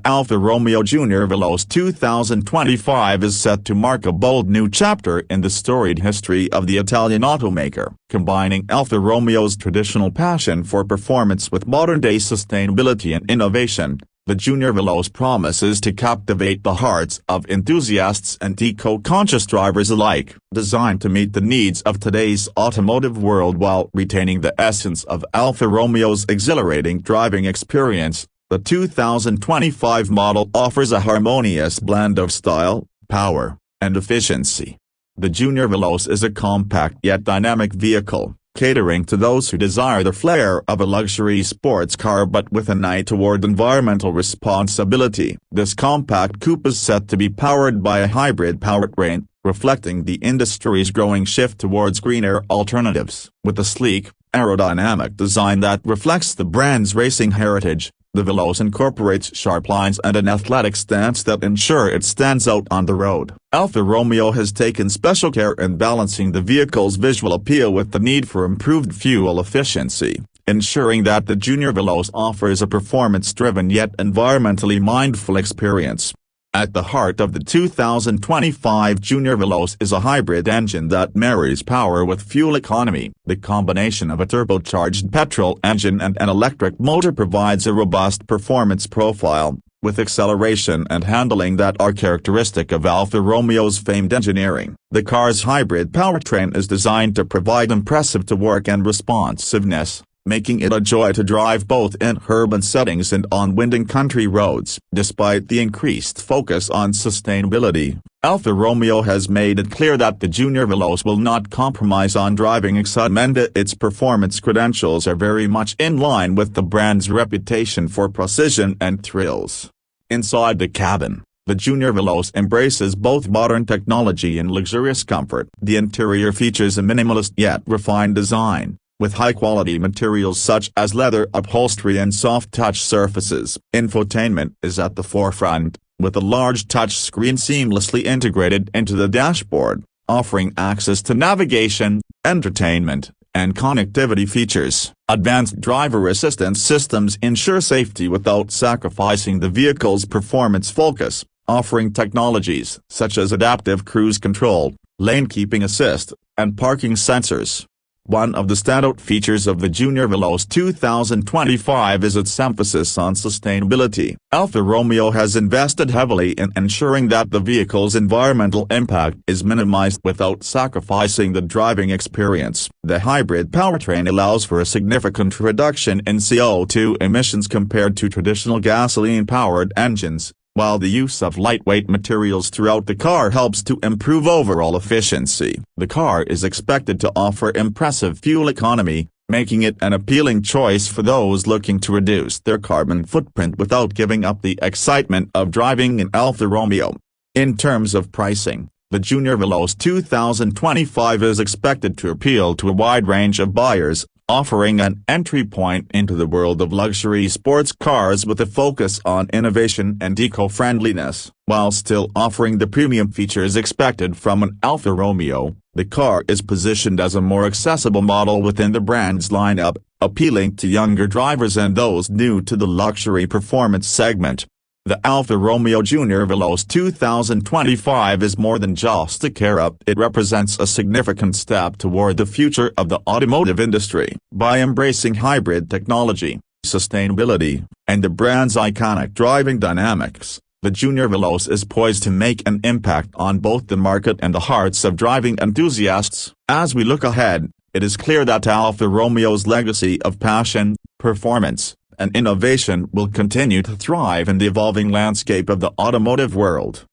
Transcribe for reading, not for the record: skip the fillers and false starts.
The Alfa Romeo Junior Veloce 2025 is set to mark a bold new chapter in the storied history of the Italian automaker, combining Alfa Romeo's traditional passion for performance with modern-day sustainability and innovation. The Junior Veloce promises to captivate the hearts of enthusiasts and eco-conscious drivers alike. Designed to meet the needs of today's automotive world while retaining the essence of Alfa Romeo's exhilarating driving experience, the 2025 model offers a harmonious blend of style, power, and efficiency. The Junior Veloce is a compact yet dynamic vehicle, catering to those who desire the flair of a luxury sports car but with an eye toward environmental responsibility. This compact coupe is set to be powered by a hybrid powertrain, reflecting the industry's growing shift towards greener alternatives. With a sleek, aerodynamic design that reflects the brand's racing heritage, the Veloce incorporates sharp lines and an athletic stance that ensure it stands out on the road. Alfa Romeo has taken special care in balancing the vehicle's visual appeal with the need for improved fuel efficiency, ensuring that the Junior Veloce offers a performance-driven yet environmentally mindful experience. At the heart of the 2025 Junior Veloce is a hybrid engine that marries power with fuel economy. The combination of a turbocharged petrol engine and an electric motor provides a robust performance profile, with acceleration and handling that are characteristic of Alfa Romeo's famed engineering. The car's hybrid powertrain is designed to provide impressive torque and responsiveness, making it a joy to drive both in urban settings and on winding country roads. Despite the increased focus on sustainability, Alfa Romeo has made it clear that the Junior Veloce will not compromise on driving excitement. Its performance credentials are very much in line with the brand's reputation for precision and thrills. Inside the cabin, the Junior Veloce embraces both modern technology and luxurious comfort. The interior features a minimalist yet refined design, with high-quality materials such as leather upholstery and soft-touch surfaces. Infotainment is at the forefront, with a large touchscreen seamlessly integrated into the dashboard, offering access to navigation, entertainment, and connectivity features. Advanced driver assistance systems ensure safety without sacrificing the vehicle's performance focus, offering technologies such as adaptive cruise control, lane keeping assist, and parking sensors. One of the standout features of the Junior Veloce 2025 is its emphasis on sustainability. Alfa Romeo has invested heavily in ensuring that the vehicle's environmental impact is minimized without sacrificing the driving experience. The hybrid powertrain allows for a significant reduction in CO2 emissions compared to traditional gasoline-powered engines, while the use of lightweight materials throughout the car helps to improve overall efficiency. The car is expected to offer impressive fuel economy, making it an appealing choice for those looking to reduce their carbon footprint without giving up the excitement of driving an Alfa Romeo. In terms of pricing, the Junior Veloce 2025 is expected to appeal to a wide range of buyers, offering an entry point into the world of luxury sports cars with a focus on innovation and eco-friendliness. While still offering the premium features expected from an Alfa Romeo, the car is positioned as a more accessible model within the brand's lineup, appealing to younger drivers and those new to the luxury performance segment. The Alfa Romeo Junior Veloce 2025 is more than just a car. It represents a significant step toward the future of the automotive industry. By embracing hybrid technology, sustainability, and the brand's iconic driving dynamics, the Junior Veloce is poised to make an impact on both the market and the hearts of driving enthusiasts. As we look ahead, it is clear that Alfa Romeo's legacy of passion, performance, and innovation will continue to thrive in the evolving landscape of the automotive world.